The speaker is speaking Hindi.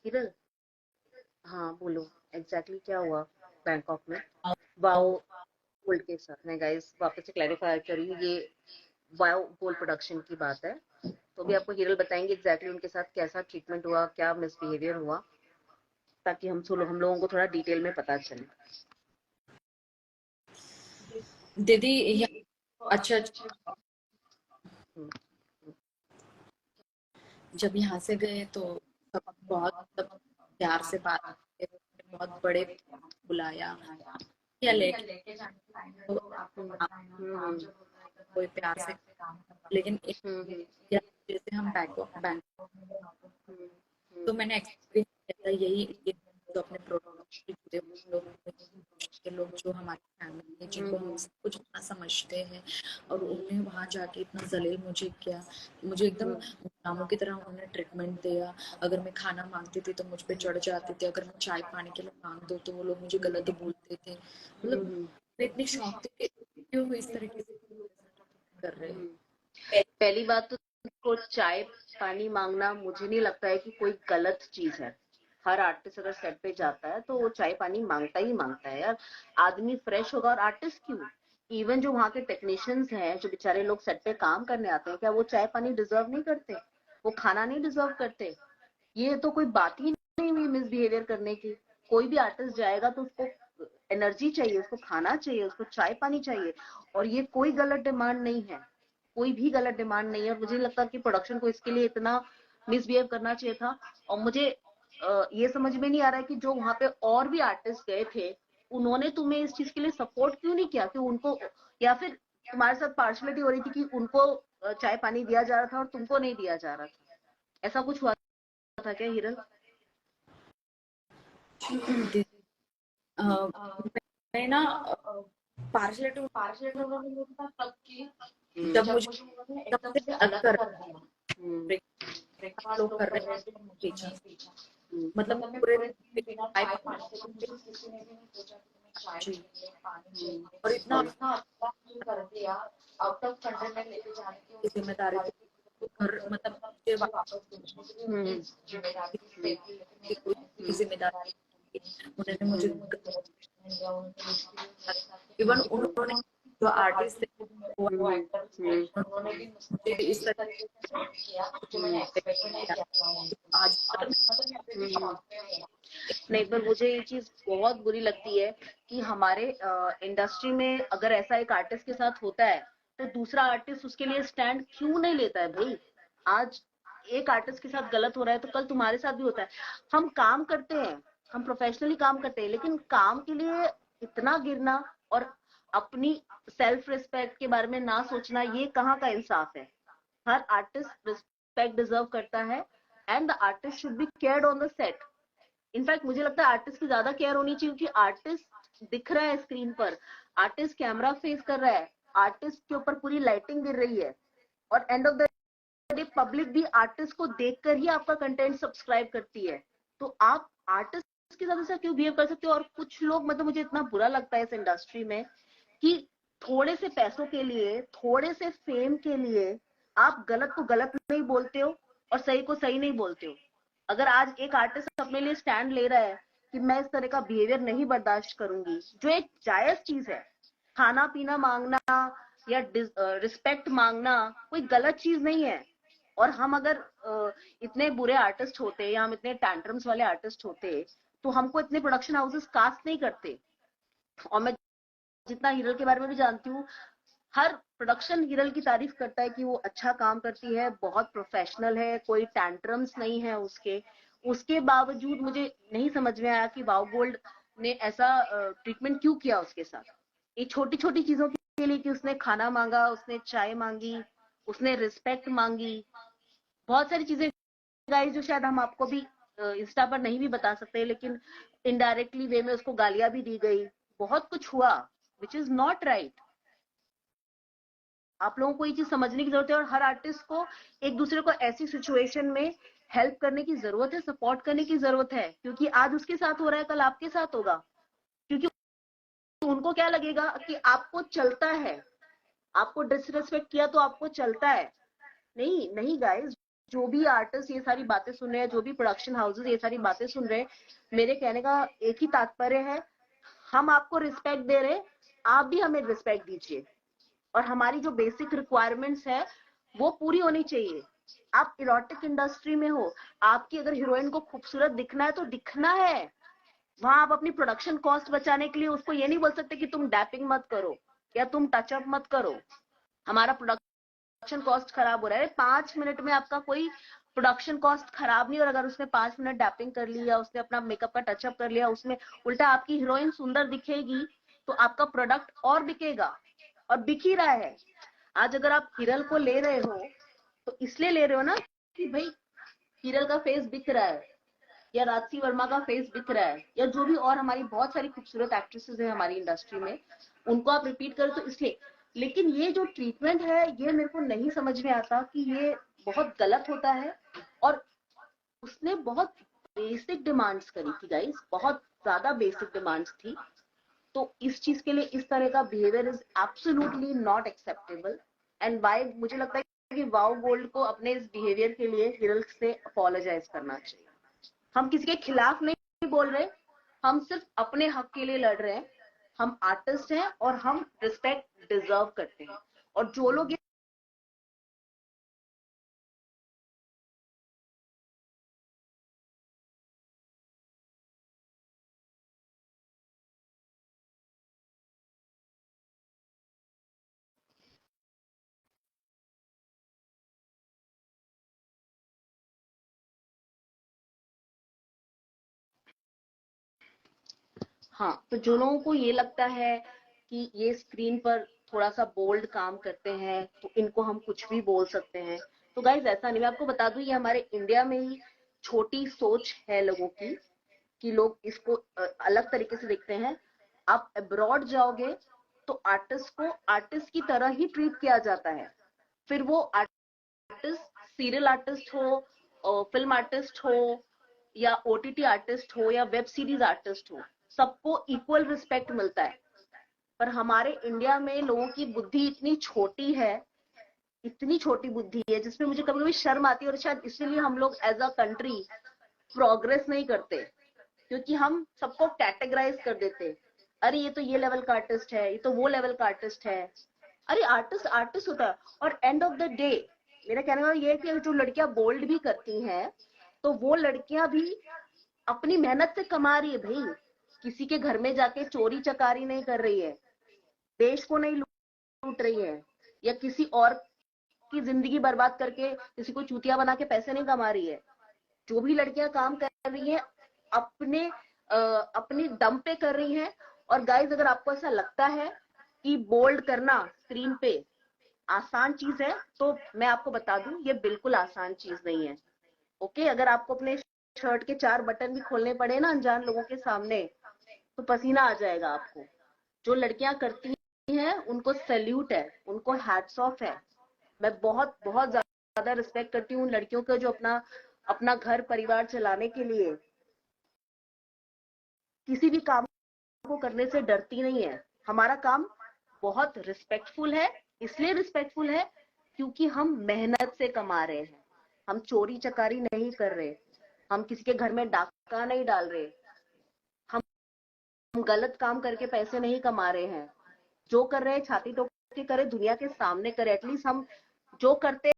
हिरल, हाँ बोलो, एग्जैक्टली क्या हुआ बैंकॉक में वाओ गोल्ड के साथ में? गाइस वापस से क्लैरिफाई करिए, ये वाओ गोल्ड प्रोडक्शन की बात है। तो भी आपको हिरल बताएंगे एग्जैक्टली उनके साथ कैसा ट्रीटमेंट हुआ, क्या मिसबिहेवियर हुआ, ताकि हम लोगों को थोड़ा डिटेल में पता चले। दीदी अच्छा, हम्म, जब यहाँ से गए तो सब बहुत मतलब प्यार से बात किए, बहुत बड़े बुलाया या लेके तो आप कोई प्यार से, लेकिन एक जैसे हम बैंक तो मैंने एक्सपीरियंस किया था यही ये जो अपने प्रोडक्ट से जुड़े हुए लोग जो हमारी फैमिली है, जिनको हम सब कुछ इतना समझते हैं, और उन्होंने वहां जाके इतना जलील मुझे किया, मुझे एकदम गुलामों की तरह उन्होंने ट्रीटमेंट दिया। अगर मैं खाना मांगती थी तो मुझ पे चढ़ जाते थे, अगर मैं चाय पानी के लिए मांग दो तो वो लोग मुझे गलत बोलते थे। मतलब मैं इतनी शौक थी कि क्यों वो इस तरीके से कर रहे हैं। पहली बात तो चाय पानी मांगना मुझे नहीं लगता है कि कोई गलत चीज है। हर आर्टिस्ट अगर सेट पे जाता है तो वो चाय पानी मांगता ही मांगता है यार। आदमी फ्रेश होगा, और आर्टिस्ट क्यों, इवन जो वहाँ के टेक्नीशियंस हैं, जो बेचारे लोग सेट पे काम करने आते हैं, क्या वो चाय पानी डिजर्व नहीं करते? वो खाना नहीं डिजर्व करते? ये तो कोई बात ही नहीं हुई मिसबिहेवियर करने की। कोई भी आर्टिस्ट जाएगा तो उसको एनर्जी चाहिए, उसको खाना चाहिए, उसको चाय पानी चाहिए, और ये कोई गलत डिमांड नहीं है, कोई भी गलत डिमांड नहीं है। और मुझे नहीं लगता कि प्रोडक्शन को इसके लिए इतना मिसबिहेव करना चाहिए था। और मुझे ये समझ में नहीं आ रहा है कि जो वहां पे और भी आर्टिस्ट गए थे, उन्होंने तुम्हें इस चीज के लिए सपोर्ट क्यों नहीं किया, कि उनको, या फिर तुम्हारे साथ पार्शलिटी हो रही थी कि उनको चाय पानी दिया जा रहा था और तुमको नहीं दिया जा रहा था? ऐसा कुछ हुआ था क्या हिरल? मैं ना पार्शलिटी जब मुझे सबसे अलग कर ब्रेकफास्ट लोग कर रहे हैं पीछे, मतलब मैं पूरे चाय जी, और इतना जिम्मेदारी थी तो घर मतलब मुझे कोई जिम्मेदारी उन्होंने मुझे इवन उन्होंने जो आर्टिस्ट थे वो उन्होंने मुझे इस तरह आज मतलब नहीं, पर मुझे ये चीज बहुत बुरी लगती है कि हमारे इंडस्ट्री में अगर ऐसा एक आर्टिस्ट के साथ होता है तो दूसरा आर्टिस्ट उसके लिए स्टैंड क्यों नहीं लेता है भाई? आज एक आर्टिस्ट के साथ गलत हो रहा है तो कल तुम्हारे साथ भी होता है। हम काम करते हैं, हम प्रोफेशनली काम करते हैं, लेकिन काम के लिए इतना गिरना और अपनी सेल्फ रिस्पेक्ट के बारे में ना सोचना, ये कहाँ का इंसाफ है? हर आर्टिस्ट रिस्पेक्ट डिजर्व करता है, and the artist should be cared on the set. In fact मुझे लगता है आर्टिस्ट की ज्यादा केयर होनी चाहिए, क्योंकि आर्टिस्ट दिख रहा है स्क्रीन पर, आर्टिस्ट कैमरा फेस कर रहा है, आर्टिस्ट के ऊपर पूरी लाइटिंग गिर रही है, और end of the day public भी आर्टिस्ट को देखकर ही आपका कंटेंट सब्सक्राइब करती है। तो आप आर्टिस्ट के साथ ऐसा क्यों बिहेव कर सकते हो? और कुछ लोग, मतलब मुझे इतना बुरा लगता है इस इंडस्ट्री में कि थोड़े से पैसों के लिए, थोड़े से फेम के लिए आप गलत को गलत नहीं बोलते हो और सही को सही नहीं बोलते हो। अगर आज एक आर्टिस्ट अपने लिए स्टैंड ले रहा है कि मैं इस तरह का बिहेवियर नहीं बर्दाश्त करूंगी, जो एक जायज चीज है, खाना पीना मांगना या रिस्पेक्ट मांगना कोई गलत चीज नहीं है। और हम अगर इतने बुरे आर्टिस्ट होते या हम इतने टैंट्रम्स वाले आर्टिस्ट होते तो हमको इतने प्रोडक्शन हाउसेस कास्ट नहीं करते। और मैं जितना हिरल के बारे में भी जानती हूँ, हर प्रोडक्शन हिरल की तारीफ करता है कि वो अच्छा काम करती है, बहुत प्रोफेशनल है, कोई टैंट्रम्स नहीं है उसके। उसके बावजूद मुझे नहीं समझ में आया कि वाओ गोल्ड ने ऐसा ट्रीटमेंट क्यों किया उसके साथ, ये छोटी छोटी चीजों के लिए, कि उसने खाना मांगा, उसने चाय मांगी, उसने रिस्पेक्ट मांगी, बहुत सारी चीजें गाइस जो शायद हम आपको भी इंस्टा पर नहीं भी बता सकते, लेकिन इनडायरेक्टली वे में उसको गालियां भी दी गई, बहुत कुछ हुआ, विच इज नॉट राइट। आप लोगों को ये चीज समझने की जरूरत है, और हर आर्टिस्ट को एक दूसरे को ऐसी सिचुएशन में हेल्प करने की जरूरत है, सपोर्ट करने की जरूरत है, क्योंकि आज उसके साथ हो रहा है, कल आपके साथ होगा। क्योंकि उनको क्या लगेगा कि आपको चलता है, आपको डिसरिस्पेक्ट किया तो आपको चलता है। नहीं नहीं गाइस, जो भी आर्टिस्ट ये सारी बातें सुन रहे हैं, जो भी प्रोडक्शन हाउसेस ये सारी बातें सुन रहे हैं, मेरे कहने का एक ही तात्पर्य है, हम आपको रिस्पेक्ट दे रहे हैं, आप भी हमें रिस्पेक्ट दीजिए, और हमारी जो बेसिक रिक्वायरमेंट्स है वो पूरी होनी चाहिए। आप इरोटिक इंडस्ट्री में हो, आपकी अगर हीरोइन को खूबसूरत दिखना है तो दिखना है, वहां आप अपनी प्रोडक्शन कॉस्ट बचाने के लिए उसको ये नहीं बोल सकते कि तुम डैपिंग मत करो या तुम टचअप मत करो, हमारा प्रोडक्शन कॉस्ट खराब हो रहा है। 5 मिनट में आपका कोई प्रोडक्शन कॉस्ट खराब नहीं, और अगर उसने 5 मिनट डैपिंग कर ली या उसने अपना मेकअप का टचअप कर लिया, उसमें उल्टा आपकी हीरोइन सुंदर दिखेगी तो आपका प्रोडक्ट और बिकेगा, और बिक ही रहा है। आज अगर आप हिरल को ले रहे हो तो इसलिए ले रहे हो ना कि भाई हिरल का फेस बिक रहा है, या राजसी वर्मा का फेस बिक रहा है, या जो भी और हमारी बहुत सारी खूबसूरत एक्ट्रेसेस हैं हमारी इंडस्ट्री में, उनको आप रिपीट करो तो इसलिए। लेकिन ये जो ट्रीटमेंट है ये मेरे को नहीं समझ में आता कि ये बहुत गलत होता है। और उसने बहुत बेसिक डिमांड्स करी थी गाइस, बहुत ज्यादा बेसिक डिमांड्स थी, तो इस चीज के लिए इस तरह का behaviour is absolutely not acceptable. And why मुझे लगता है कि वाओ गोल्ड को अपने इस बिहेवियर के लिए हिरल से अपोलोजाइज करना चाहिए। हम किसी के खिलाफ नहीं बोल रहे, हम सिर्फ अपने हक के लिए लड़ रहे हैं। हम आर्टिस्ट हैं और हम रिस्पेक्ट डिजर्व करते हैं, और जो लोग हाँ, तो जो लोगों को ये लगता है कि ये स्क्रीन पर थोड़ा सा बोल्ड काम करते हैं तो इनको हम कुछ भी बोल सकते हैं, तो गाइज ऐसा नहीं। मैं आपको बता दूं ये हमारे इंडिया में ही छोटी सोच है लोगों की, कि लोग इसको अलग तरीके से देखते हैं। आप अब्रॉड जाओगे तो आर्टिस्ट को आर्टिस्ट की तरह ही ट्रीट किया जाता है, फिर वो आर्टिस्ट सीरियल आर्टिस्ट हो, फिल्म आर्टिस्ट हो, या ओटीटी आर्टिस्ट हो, या वेब सीरीज आर्टिस्ट हो, सबको इक्वल रिस्पेक्ट मिलता है। पर हमारे इंडिया में लोगों की बुद्धि इतनी छोटी है, इतनी छोटी बुद्धि है, जिसमें मुझे कभी कभी शर्म आती है, और शायद इसीलिए हम लोग एज अ कंट्री प्रोग्रेस नहीं करते, क्योंकि हम सबको कैटेगराइज कर देते। अरे ये तो ये लेवल का आर्टिस्ट है, ये तो वो लेवल का आर्टिस्ट है। अरे आर्टिस्ट आर्टिस्ट होता है। और एंड ऑफ द डे मेरा कहने का ये है कि जो लड़कियां बोल्ड भी करती हैं तो वो लड़कियां भी अपनी मेहनत से कमा रही है भाई, किसी के घर में जाके चोरी चकारी नहीं कर रही है, देश को नहीं लूट रही है, या किसी और की जिंदगी बर्बाद करके किसी को चूतिया बना के पैसे नहीं कमा रही है। जो भी लड़कियां काम कर रही हैं अपने अपनी दम पे कर रही हैं। और गाइज अगर आपको ऐसा लगता है कि बोल्ड करना स्क्रीन पे आसान चीज है, तो मैं आपको बता दूं ये बिल्कुल आसान चीज नहीं है। ओके, अगर आपको अपने शर्ट के 4 बटन भी खोलने पड़े ना अनजान लोगों के सामने, तो पसीना आ जाएगा आपको। जो लड़कियां करती हैं उनको सैल्यूट है, उनको हैट्स ऑफ है। मैं बहुत बहुत ज्यादा रिस्पेक्ट करती हूँ उन लड़कियों का जो अपना अपना घर परिवार चलाने के लिए किसी भी काम को करने से डरती नहीं है। हमारा काम बहुत रिस्पेक्टफुल है, इसलिए रिस्पेक्टफुल है क्योंकि हम मेहनत से कमा रहे हैं, हम चोरी चकारी नहीं कर रहे, हम किसी के घर में डाका नहीं डाल रहे, हम गलत काम करके पैसे नहीं कमा रहे हैं। जो कर रहे हैं छाती ठोक के करे, दुनिया के सामने करे। एटलीस्ट हम जो करते